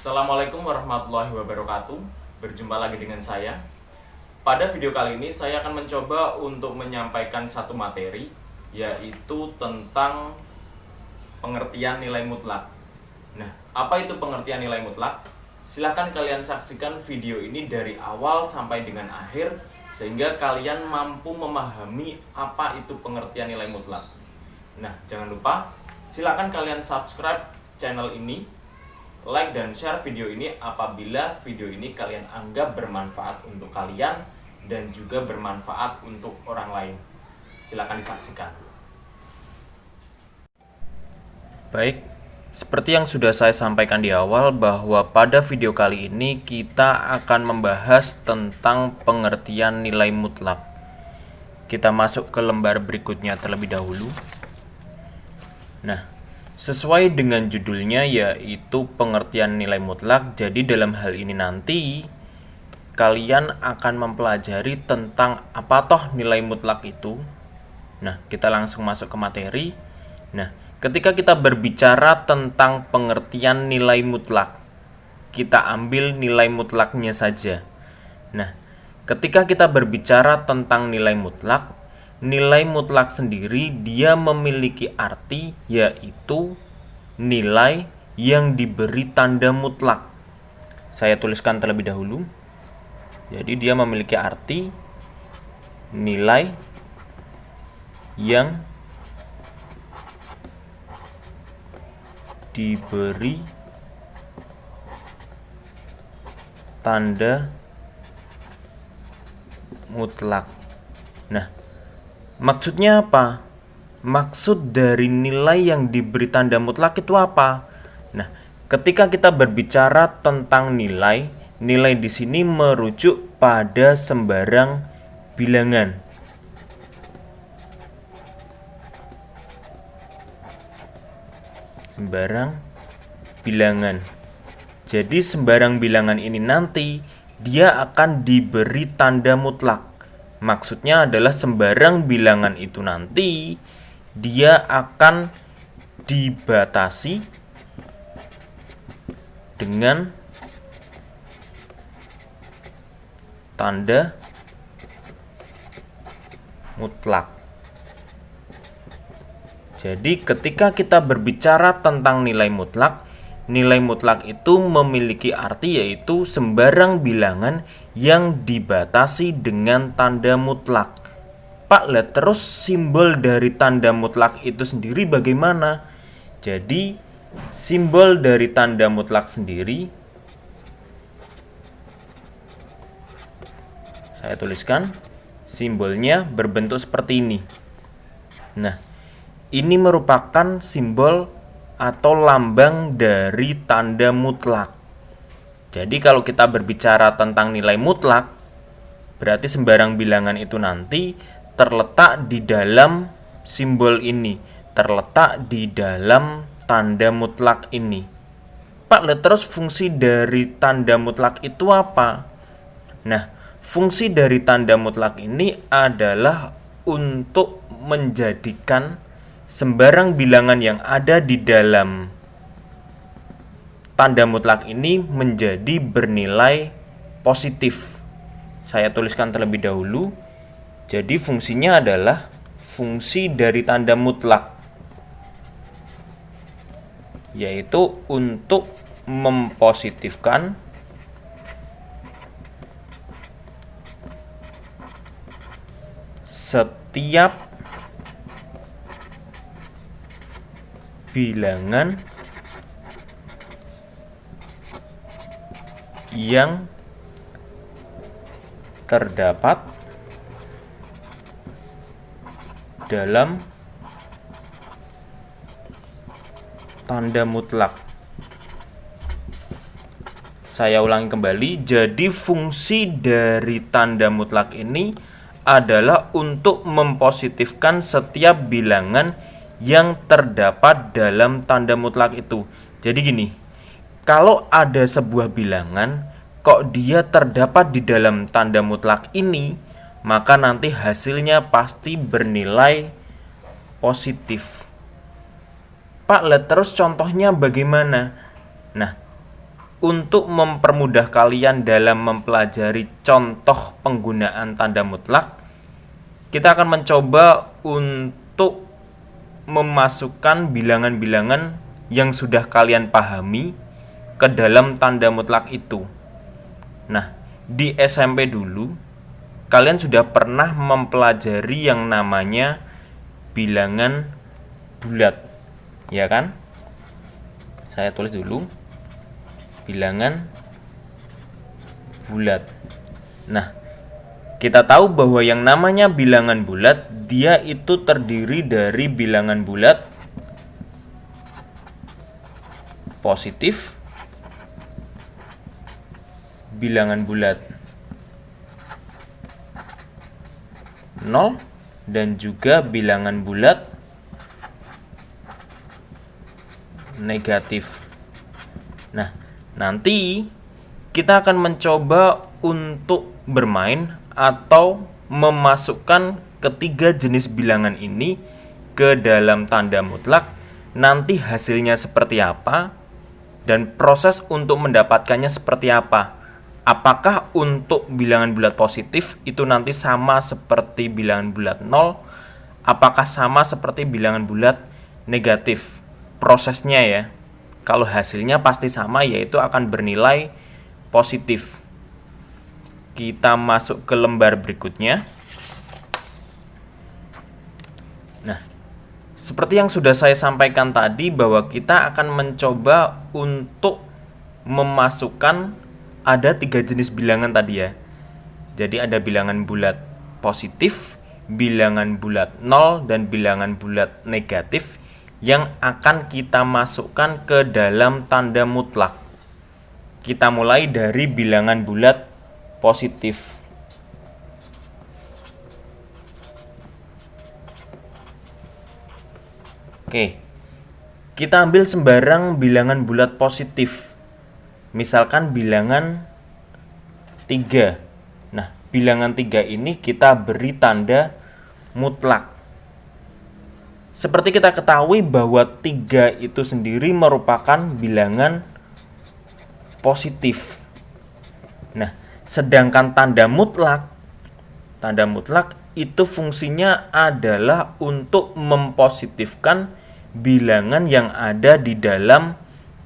Assalamualaikum warahmatullahi wabarakatuh. Berjumpa lagi dengan saya. Pada video kali ini saya akan mencoba untuk menyampaikan satu materi, yaitu tentang pengertian nilai mutlak. Nah, apa itu pengertian nilai mutlak? Silahkan kalian saksikan video ini dari awal sampai dengan akhir, sehingga kalian mampu memahami apa itu pengertian nilai mutlak. Nah, jangan lupa silahkan kalian subscribe channel ini, like dan share video ini apabila video ini kalian anggap bermanfaat untuk kalian dan juga bermanfaat untuk orang lain. Silakan disaksikan. Baik, seperti yang sudah saya sampaikan di awal bahwa pada video kali ini kita akan membahas tentang pengertian nilai mutlak. Kita masuk ke lembar berikutnya terlebih dahulu. Nah, sesuai dengan judulnya yaitu pengertian nilai mutlak, jadi dalam hal ini nanti kalian akan mempelajari tentang apa toh nilai mutlak itu. Nah, kita langsung masuk ke materi. Nah, ketika kita berbicara tentang pengertian nilai mutlak, kita ambil nilai mutlaknya saja. Nah, ketika kita berbicara tentang nilai mutlak sendiri dia memiliki arti yaitu nilai yang diberi tanda mutlak. Saya tuliskan terlebih dahulu. Jadi dia memiliki arti nilai yang diberi tanda mutlak. Nah, maksudnya apa? Maksud dari nilai yang diberi tanda mutlak itu apa? Nah, ketika kita berbicara tentang nilai di sini merujuk pada sembarang bilangan. Jadi sembarang bilangan ini nanti dia akan diberi tanda mutlak. Maksudnya adalah sembarang bilangan itu nanti dia akan dibatasi dengan tanda mutlak. Jadi ketika kita berbicara tentang nilai mutlak itu memiliki arti yaitu sembarang bilangan yang dibatasi dengan tanda mutlak. Pak, lihat terus simbol dari tanda mutlak itu sendiri bagaimana? Jadi simbol dari tanda mutlak sendiri saya tuliskan, simbolnya berbentuk seperti ini. Nah, ini merupakan simbol atau lambang dari tanda mutlak. Jadi kalau kita berbicara tentang nilai mutlak, berarti sembarang bilangan itu nanti terletak di dalam simbol ini, terletak di dalam tanda mutlak ini. Pak, lihat terus fungsi dari tanda mutlak itu apa? Nah, fungsi dari tanda mutlak ini adalah untuk menjadikan sembarang bilangan yang ada di dalam tanda mutlak ini menjadi bernilai positif. Saya tuliskan terlebih dahulu. Jadi fungsinya adalah fungsi dari tanda mutlak, yaitu untuk mempositifkan setiap bilangan yang terdapat dalam tanda mutlak. Saya ulangi kembali. Jadi fungsi dari tanda mutlak ini adalah untuk mempositifkan setiap bilangan yang terdapat dalam tanda mutlak itu. Jadi gini, kalau ada sebuah bilangan kok dia terdapat di dalam tanda mutlak ini, maka nanti hasilnya pasti bernilai positif. Pak, lihat terus contohnya bagaimana? Nah, untuk mempermudah kalian dalam mempelajari contoh penggunaan tanda mutlak, kita akan mencoba untuk memasukkan bilangan-bilangan yang sudah kalian pahami ke dalam tanda mutlak itu. Nah, di SMP dulu, kalian sudah pernah mempelajari yang namanya bilangan bulat, ya kan? Saya tulis dulu, bilangan bulat. Nah, kita tahu bahwa yang namanya bilangan bulat, dia itu terdiri dari bilangan bulat positif, bilangan bulat 0, dan juga bilangan bulat negatif. Nah, nanti kita akan mencoba untuk bermain atau memasukkan ketiga jenis bilangan ini ke dalam tanda mutlak. Nanti hasilnya seperti apa dan proses untuk mendapatkannya seperti apa. Apakah untuk bilangan bulat positif itu nanti sama seperti bilangan bulat 0? Apakah sama seperti bilangan bulat negatif? Prosesnya ya. Kalau hasilnya pasti sama, yaitu akan bernilai positif. Kita masuk ke lembar berikutnya. Nah, seperti yang sudah saya sampaikan tadi, bahwa kita akan mencoba untuk memasukkan ada 3 jenis bilangan tadi ya. Jadi ada bilangan bulat positif, bilangan bulat 0, dan bilangan bulat negatif yang akan kita masukkan ke dalam tanda mutlak. Kita mulai dari bilangan bulat positif. Oke, kita ambil sembarang bilangan bulat positif. Misalkan bilangan 3. Nah, bilangan 3 ini kita beri tanda mutlak. Seperti kita ketahui bahwa 3 itu sendiri merupakan bilangan positif. Nah, sedangkan tanda mutlak itu fungsinya adalah untuk mempositifkan bilangan yang ada di dalam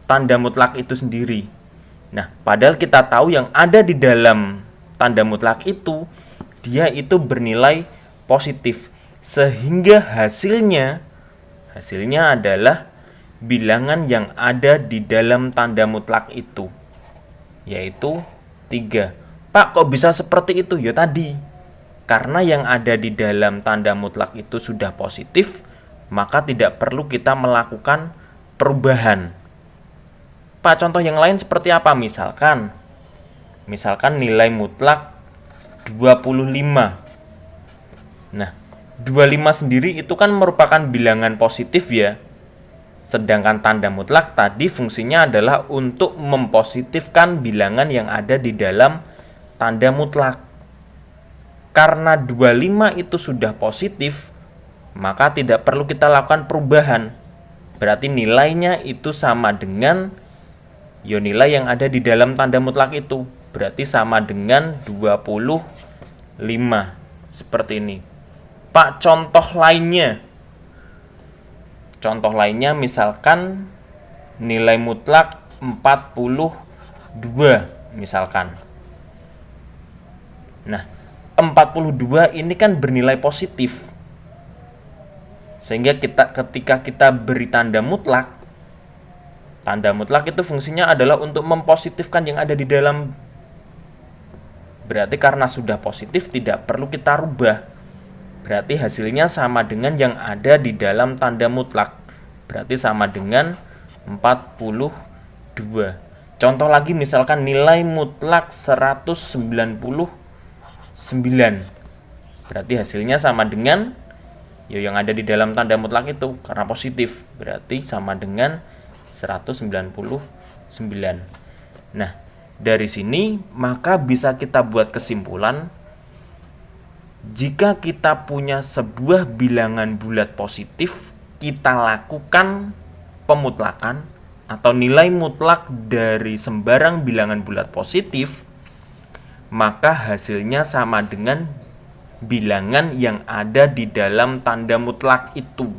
tanda mutlak itu sendiri. Nah, padahal kita tahu yang ada di dalam tanda mutlak itu, dia itu bernilai positif. Sehingga hasilnya adalah bilangan yang ada di dalam tanda mutlak itu, yaitu 3. Pak, kok bisa seperti itu? Ya tadi, karena yang ada di dalam tanda mutlak itu sudah positif, maka tidak perlu kita melakukan perubahan. Pak, contoh yang lain seperti apa? Misalkan nilai mutlak 25. Nah, 25 sendiri itu kan merupakan bilangan positif ya. Sedangkan tanda mutlak tadi fungsinya adalah untuk mempositifkan bilangan yang ada di dalam tanda mutlak. Karena 25 itu sudah positif, maka tidak perlu kita lakukan perubahan. Berarti nilainya itu sama dengan nilai yang ada di dalam tanda mutlak itu. Berarti sama dengan 25. Seperti ini. Pak, contoh lainnya misalkan nilai mutlak 42 misalkan. Nah, 42 ini kan bernilai positif. Sehingga ketika kita beri tanda mutlak itu fungsinya adalah untuk mempositifkan yang ada di dalam. Berarti karena sudah positif tidak perlu kita rubah. Berarti hasilnya sama dengan yang ada di dalam tanda mutlak. Berarti sama dengan 42. Contoh lagi misalkan nilai mutlak 199. Berarti hasilnya sama dengan yang ada di dalam tanda mutlak itu karena positif. Berarti sama dengan 199. Nah, dari sini maka bisa kita buat kesimpulan, jika kita punya sebuah bilangan bulat positif, kita lakukan pemutlakan, atau nilai mutlak dari sembarang bilangan bulat positif, maka hasilnya sama dengan bilangan yang ada di dalam tanda mutlak itu.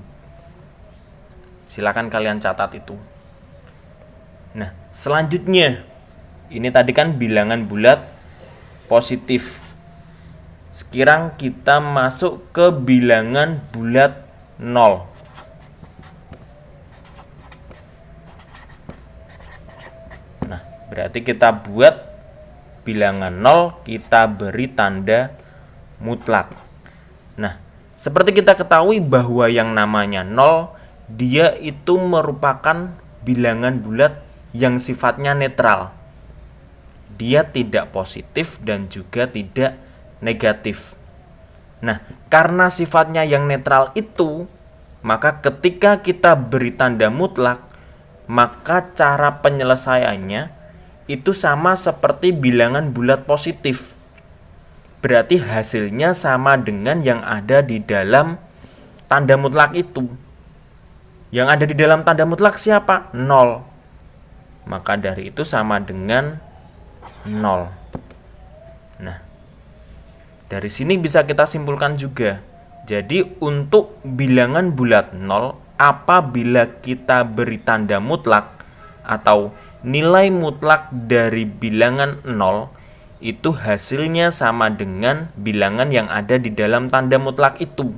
Silakan kalian catat itu. Nah, selanjutnya, ini tadi kan bilangan bulat positif. Sekarang kita masuk ke bilangan bulat 0. Nah, berarti kita buat bilangan 0, kita beri tanda mutlak. Nah, seperti kita ketahui bahwa yang namanya 0, dia itu merupakan bilangan bulat yang sifatnya netral. Dia tidak positif dan juga tidak negatif. Nah, karena sifatnya yang netral itu, maka ketika kita beri tanda mutlak, maka cara penyelesaiannya itu sama seperti bilangan bulat positif. Berarti hasilnya sama dengan yang ada di dalam tanda mutlak itu. Yang ada di dalam tanda mutlak siapa? 0. Maka dari itu sama dengan 0. Nah, dari sini bisa kita simpulkan juga. Jadi untuk bilangan bulat 0, apabila kita beri tanda mutlak atau nilai mutlak dari bilangan 0, itu hasilnya sama dengan bilangan yang ada di dalam tanda mutlak itu.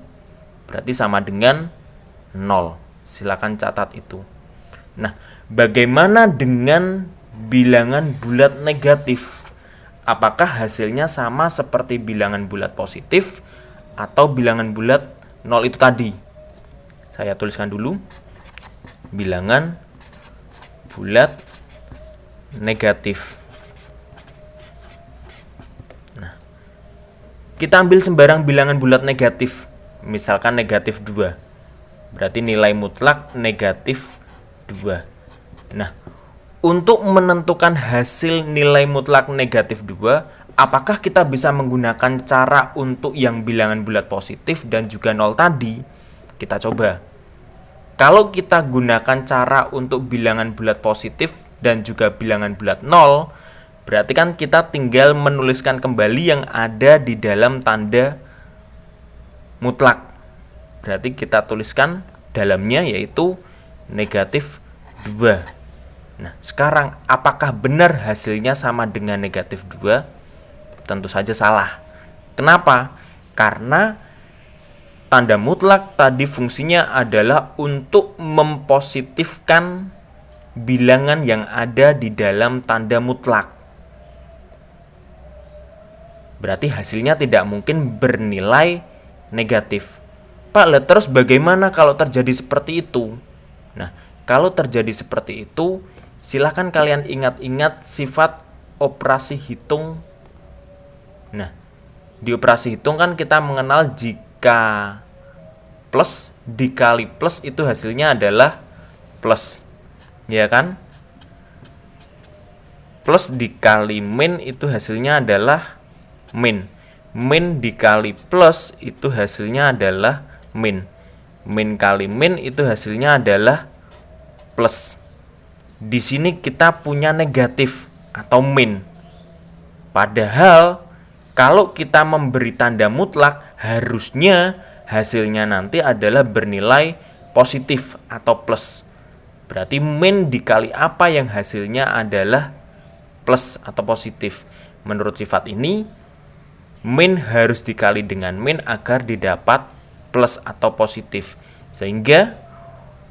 Berarti sama dengan 0. Silakan catat itu. Nah, bagaimana dengan bilangan bulat negatif? Apakah hasilnya sama seperti bilangan bulat positif atau bilangan bulat 0 itu tadi? Saya tuliskan dulu. Bilangan bulat negatif. Nah, kita ambil sembarang bilangan bulat negatif. Misalkan negatif 2. Berarti nilai mutlak negatif 2. Nah, untuk menentukan hasil nilai mutlak negatif 2, apakah kita bisa menggunakan cara untuk yang bilangan bulat positif dan juga 0 tadi? Kita coba. Kalau kita gunakan cara untuk bilangan bulat positif dan juga bilangan bulat 0, berarti kan kita tinggal menuliskan kembali yang ada di dalam tanda mutlak. Berarti kita tuliskan dalamnya yaitu negatif 2. Nah, sekarang apakah benar hasilnya sama dengan negatif 2? Tentu saja salah. Kenapa? Karena tanda mutlak tadi fungsinya adalah untuk mempositifkan bilangan yang ada di dalam tanda mutlak. Berarti hasilnya tidak mungkin bernilai negatif. Pak, terus bagaimana kalau terjadi seperti itu? Nah, kalau terjadi seperti itu, silakan kalian ingat-ingat sifat operasi hitung. Nah, di operasi hitung kan kita mengenal jika plus dikali plus itu hasilnya adalah plus, ya kan? Plus dikali min itu hasilnya adalah min. Min dikali plus itu hasilnya adalah min. Min kali min itu hasilnya adalah plus. Di sini kita punya negatif atau min. Padahal kalau kita memberi tanda mutlak, harusnya hasilnya nanti adalah bernilai positif atau plus. Berarti min dikali apa yang hasilnya adalah plus atau positif. Menurut sifat ini, min harus dikali dengan min agar didapat plus atau positif. Sehingga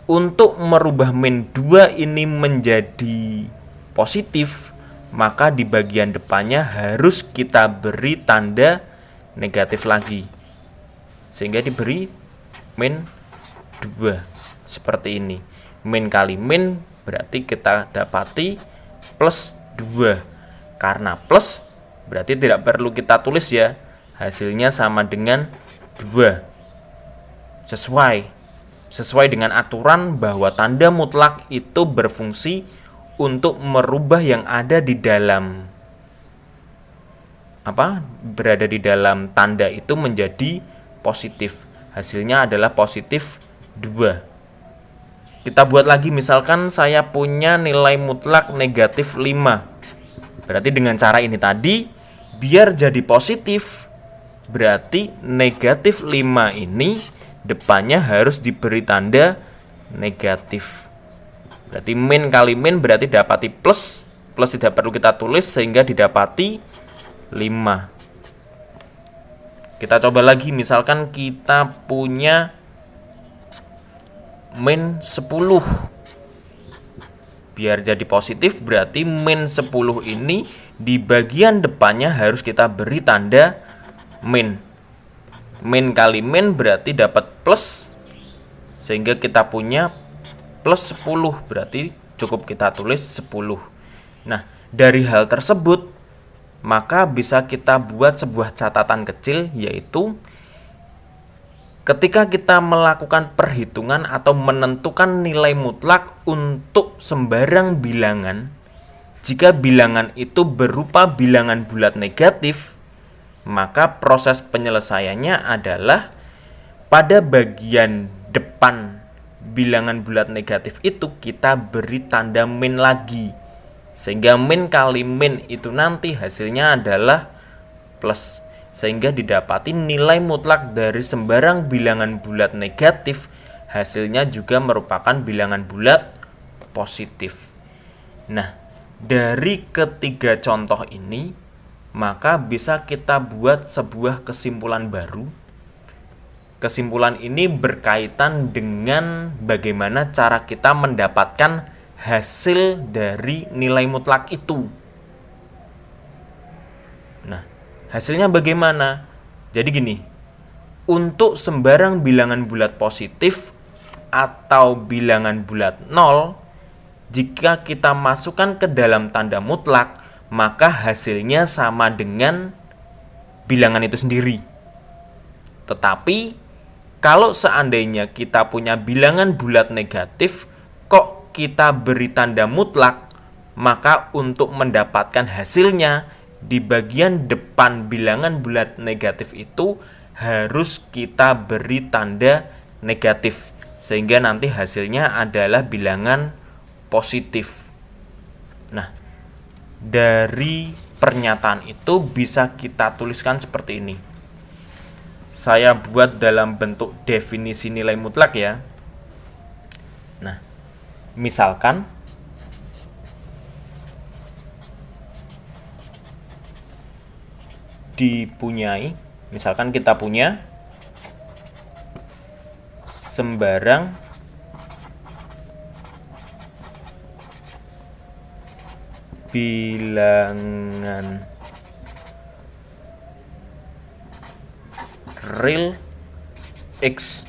untuk merubah min 2 ini menjadi positif, maka di bagian depannya harus kita beri tanda negatif lagi. Sehingga diberi min 2. Seperti ini. Min kali min berarti kita dapati plus 2. Karena plus berarti tidak perlu kita tulis ya. Hasilnya sama dengan 2. Sesuai dengan aturan bahwa tanda mutlak itu berfungsi untuk merubah yang ada di dalam berada di dalam tanda itu menjadi positif. Hasilnya adalah positif 2. Kita buat lagi, misalkan saya punya nilai mutlak negatif 5. Berarti dengan cara ini tadi, biar jadi positif, berarti negatif 5 ini depannya harus diberi tanda negatif. Berarti min kali min berarti dapati plus. Plus tidak perlu kita tulis sehingga didapati 5. Kita coba lagi, misalkan kita punya min 10. Biar jadi positif berarti min 10 ini di bagian depannya harus kita beri tanda min. Min kali min berarti dapat plus, sehingga kita punya plus 10, berarti cukup kita tulis 10. Nah, dari hal tersebut maka bisa kita buat sebuah catatan kecil, yaitu ketika kita melakukan perhitungan atau menentukan nilai mutlak untuk sembarang bilangan, jika bilangan itu berupa bilangan bulat negatif, maka proses penyelesaiannya adalah pada bagian depan bilangan bulat negatif itu kita beri tanda min lagi, sehingga min kali min itu nanti hasilnya adalah plus, sehingga didapati nilai mutlak dari sembarang bilangan bulat negatif hasilnya juga merupakan bilangan bulat positif. Nah, dari ketiga contoh ini maka bisa kita buat sebuah kesimpulan baru. Kesimpulan ini berkaitan dengan bagaimana cara kita mendapatkan hasil dari nilai mutlak itu. Nah, hasilnya bagaimana? Jadi gini, untuk sembarang bilangan bulat positif atau bilangan bulat 0, jika kita masukkan ke dalam tanda mutlak, maka hasilnya sama dengan bilangan itu sendiri. Tetapi kalau seandainya kita punya bilangan bulat negatif, kok kita beri tanda mutlak, maka untuk mendapatkan hasilnya di bagian depan bilangan bulat negatif itu harus kita beri tanda negatif, sehingga nanti hasilnya adalah bilangan positif. Nah, dari pernyataan itu bisa kita tuliskan seperti ini. Saya buat dalam bentuk definisi nilai mutlak ya. Nah, misalkan misalkan kita punya sembarang bilangan real X.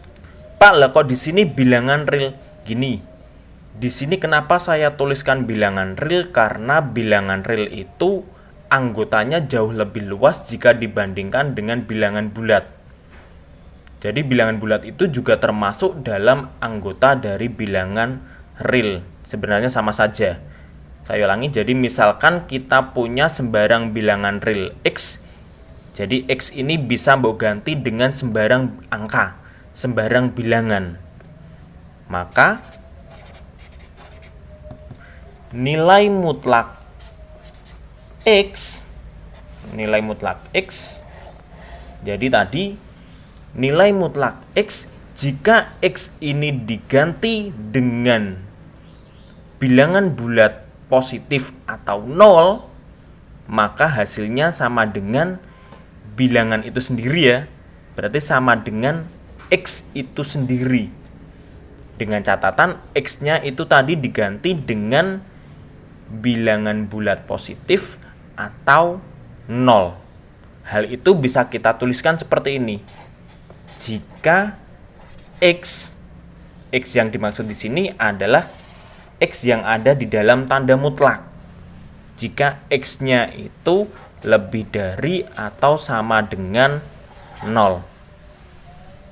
Pak, lah kok di sini bilangan real gini? Di sini kenapa saya tuliskan bilangan real? Karena bilangan real itu anggotanya jauh lebih luas jika dibandingkan dengan bilangan bulat. Jadi bilangan bulat itu juga termasuk dalam anggota dari bilangan real. Sebenarnya sama saja. Saya ulangi, jadi misalkan kita punya sembarang bilangan real X, jadi X ini bisa mbok ganti dengan sembarang angka, sembarang bilangan. Maka nilai mutlak X, jadi tadi nilai mutlak X jika X ini diganti dengan bilangan bulat positif atau 0, maka hasilnya sama dengan bilangan itu sendiri ya. Berarti sama dengan X itu sendiri. Dengan catatan X-nya itu tadi diganti dengan bilangan bulat positif atau 0. Hal itu bisa kita tuliskan seperti ini. Jika X yang dimaksud di sini adalah X yang ada di dalam tanda mutlak. Jika X-nya itu lebih dari atau sama dengan 0.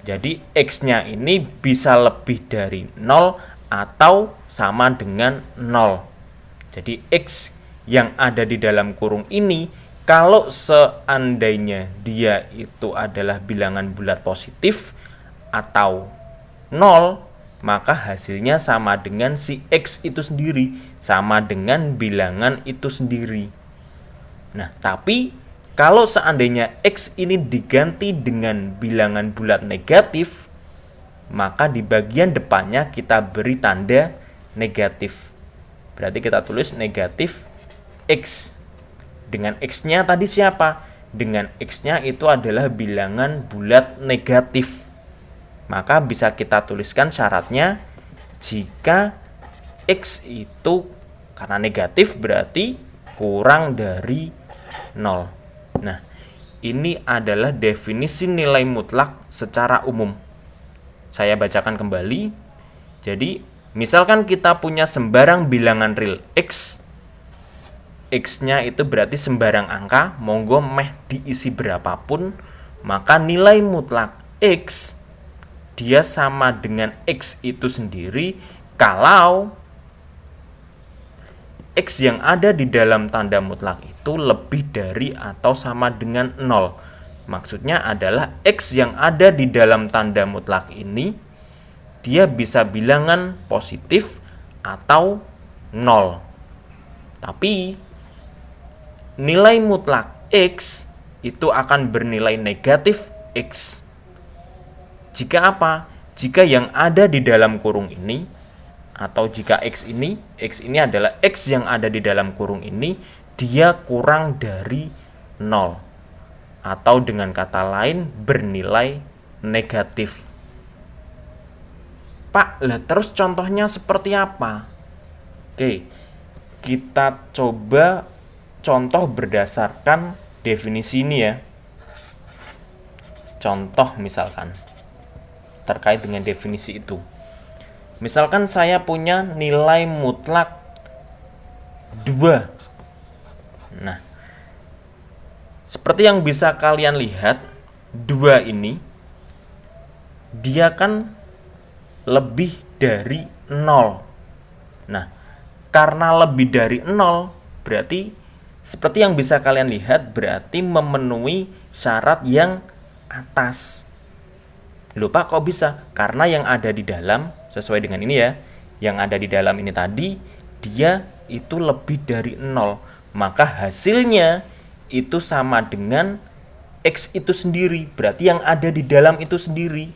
Jadi X-nya ini bisa lebih dari 0 atau sama dengan 0. Jadi X yang ada di dalam kurung ini, kalau seandainya dia itu adalah bilangan bulat positif atau 0, maka hasilnya sama dengan si X itu sendiri, sama dengan bilangan itu sendiri. Nah, tapi kalau seandainya X ini diganti dengan bilangan bulat negatif, maka di bagian depannya kita beri tanda negatif. Berarti kita tulis negatif X. Dengan X-nya tadi siapa? Dengan X-nya itu adalah bilangan bulat negatif. Maka bisa kita tuliskan syaratnya, jika X itu karena negatif berarti kurang dari 0. Nah, ini adalah definisi nilai mutlak secara umum. Saya bacakan kembali. Jadi, misalkan kita punya sembarang bilangan real X. X-nya itu berarti sembarang angka, monggo meh diisi berapapun, maka nilai mutlak X dia sama dengan X itu sendiri kalau X yang ada di dalam tanda mutlak itu lebih dari atau sama dengan 0. Maksudnya adalah X yang ada di dalam tanda mutlak ini dia bisa bilangan positif atau 0. Tapi nilai mutlak X itu akan bernilai negatif X. Jika apa? Jika yang ada di dalam kurung ini, atau jika X ini adalah X yang ada di dalam kurung ini, dia kurang dari 0. Atau dengan kata lain bernilai negatif. Pak, lah terus contohnya seperti apa? Oke, kita coba contoh berdasarkan definisi ini ya. Contoh misalkan terkait dengan definisi itu. Misalkan saya punya nilai mutlak 2. Nah, seperti yang bisa kalian lihat, 2 ini dia kan lebih dari 0. Nah, karena lebih dari 0 berarti seperti yang bisa kalian lihat berarti memenuhi syarat yang atas. Lupa kok bisa? Karena yang ada di dalam sesuai dengan ini ya, yang ada di dalam ini tadi dia itu lebih dari 0, maka hasilnya itu sama dengan X itu sendiri, berarti yang ada di dalam itu sendiri.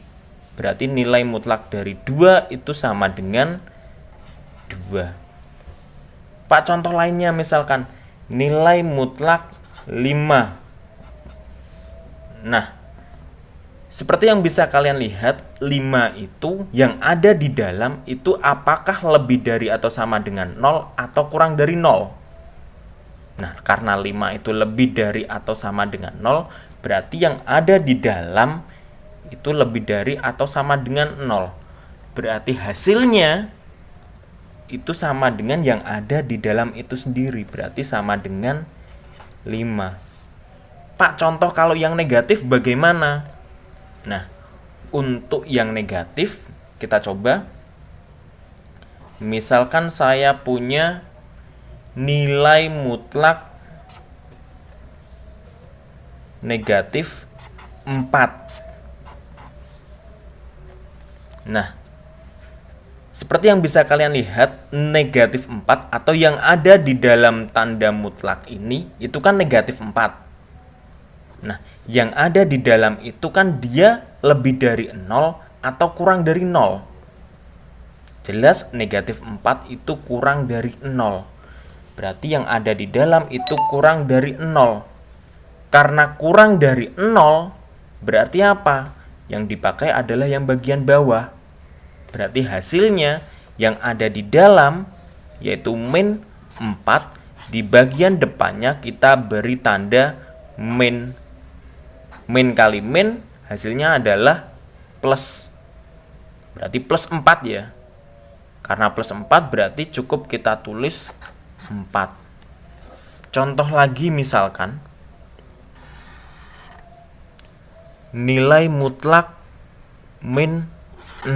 Berarti nilai mutlak dari 2 itu sama dengan 2. Pak, contoh lainnya misalkan nilai mutlak 5. Nah, seperti yang bisa kalian lihat, 5 itu yang ada di dalam itu apakah lebih dari atau sama dengan 0 atau kurang dari 0? Nah, karena 5 itu lebih dari atau sama dengan 0, berarti yang ada di dalam itu lebih dari atau sama dengan 0. Berarti hasilnya itu sama dengan yang ada di dalam itu sendiri, berarti sama dengan 5. Pak, contoh kalau yang negatif bagaimana? Nah, untuk yang negatif kita coba. Misalkan saya punya nilai mutlak negatif 4. Nah, seperti yang bisa kalian lihat, negatif 4 atau yang ada di dalam tanda mutlak ini itu kan negatif 4. Nah, yang ada di dalam itu kan dia lebih dari 0 atau kurang dari 0. Jelas negatif 4 itu kurang dari 0. Berarti yang ada di dalam itu kurang dari 0. Karena kurang dari 0, berarti apa? Yang dipakai adalah yang bagian bawah. Berarti hasilnya yang ada di dalam yaitu min 4, di bagian depannya kita beri tanda min. Min kali min hasilnya adalah plus. Berarti plus 4 ya. Karena plus 4 berarti cukup kita tulis 4. Contoh lagi misalkan nilai mutlak min 6.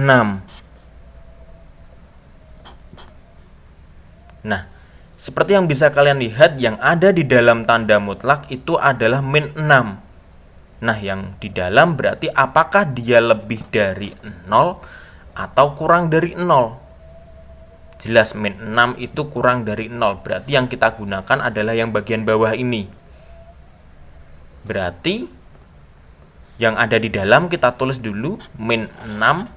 Nah, seperti yang bisa kalian lihat, yang ada di dalam tanda mutlak itu adalah min 6. Nah, yang di dalam berarti apakah dia lebih dari 0 atau kurang dari 0. Jelas min 6 itu kurang dari 0. Berarti yang kita gunakan adalah yang bagian bawah ini. Berarti yang ada di dalam kita tulis dulu min 6.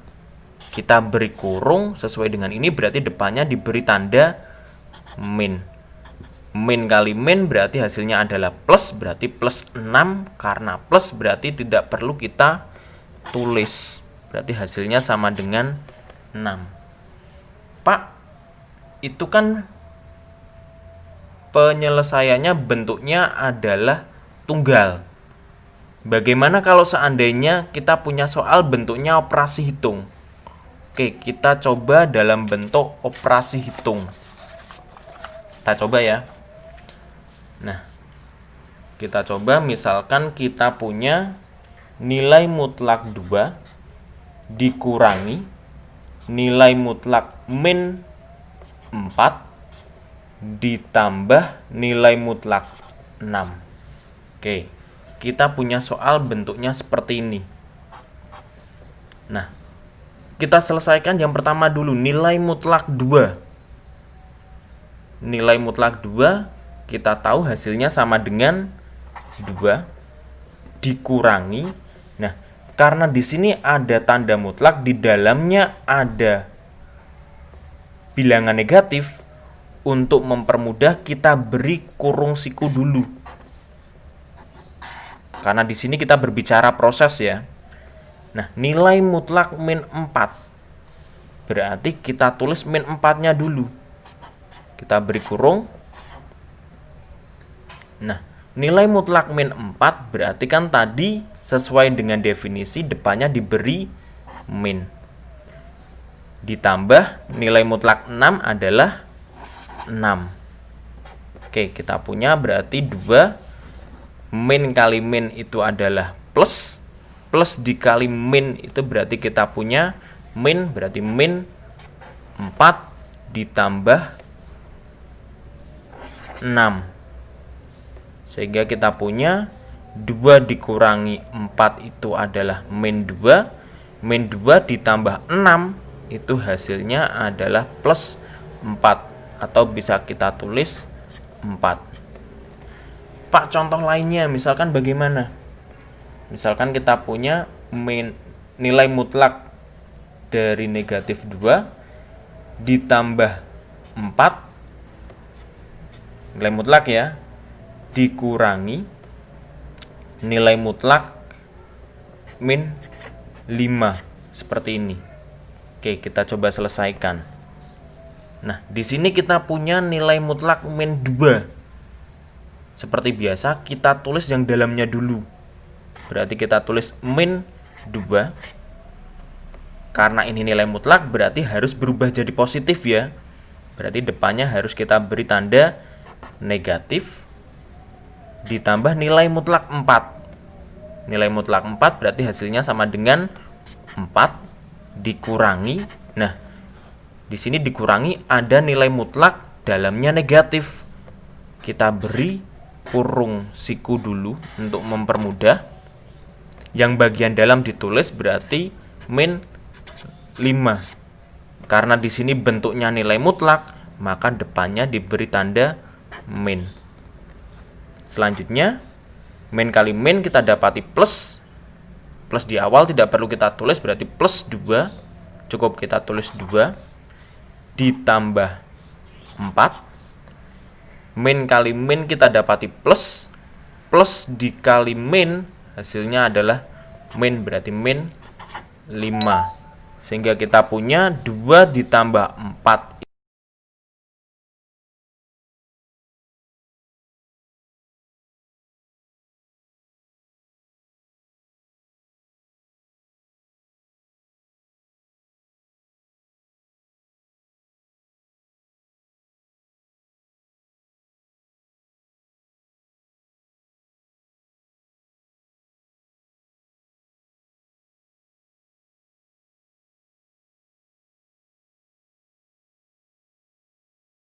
Kita beri kurung sesuai dengan ini, berarti depannya diberi tanda min. Min kali min berarti hasilnya adalah plus, berarti plus 6. Karena plus berarti tidak perlu kita tulis. Berarti hasilnya sama dengan 6. Pak, itu kan penyelesaiannya bentuknya adalah tunggal. Bagaimana kalau seandainya kita punya soal bentuknya operasi hitung? Oke, kita coba dalam bentuk operasi hitung. Kita coba ya. Nah, kita coba misalkan kita punya nilai mutlak 2 dikurangi nilai mutlak min 4 ditambah nilai mutlak 6. Oke, kita punya soal bentuknya seperti ini. Nah, kita selesaikan yang pertama dulu, nilai mutlak 2. Nilai mutlak 2 kita tahu hasilnya sama dengan 2 dikurangi. Nah, karena di sini ada tanda mutlak, di dalamnya ada bilangan negatif, untuk mempermudah kita beri kurung siku dulu. Karena di sini kita berbicara proses ya. Nah, nilai mutlak min 4. Berarti kita tulis min 4-nya dulu. Kita beri kurung. Nah, nilai mutlak min 4 berarti kan tadi sesuai dengan definisi depannya diberi min. Ditambah nilai mutlak 6 adalah 6. Oke, kita punya berarti 2 min kali min itu adalah plus. Plus dikali min itu berarti kita punya min, berarti min 4 ditambah 6. Sehingga kita punya 2 dikurangi 4 itu adalah min 2. Min 2 ditambah 6 itu hasilnya adalah plus 4, atau bisa kita tulis 4. Pak, contoh lainnya misalkan bagaimana? Misalkan kita punya nilai mutlak dari negatif 2 ditambah 4, nilai mutlak ya, dikurangi nilai mutlak min 5, seperti ini. Oke, kita coba selesaikan. Nah, di sini kita punya nilai mutlak min 2. Seperti biasa, kita tulis yang dalamnya dulu. Berarti kita tulis min 2. Karena ini nilai mutlak, berarti harus berubah jadi positif ya. Berarti depannya harus kita beri tanda negatif. Ditambah nilai mutlak 4. Nilai mutlak 4 berarti hasilnya sama dengan 4 dikurangi. Nah, di sini dikurangi ada nilai mutlak dalamnya negatif. Kita beri kurung siku dulu untuk mempermudah. Yang bagian dalam ditulis berarti min 5. Karena di sini bentuknya nilai mutlak, maka depannya diberi tanda min. Selanjutnya, min kali min kita dapati plus. Plus di awal tidak perlu kita tulis, berarti plus 2. Cukup kita tulis 2 ditambah 4. Min kali min kita dapati plus. Plus dikali min hasilnya adalah min, berarti min 5. Sehingga kita punya 2 ditambah 4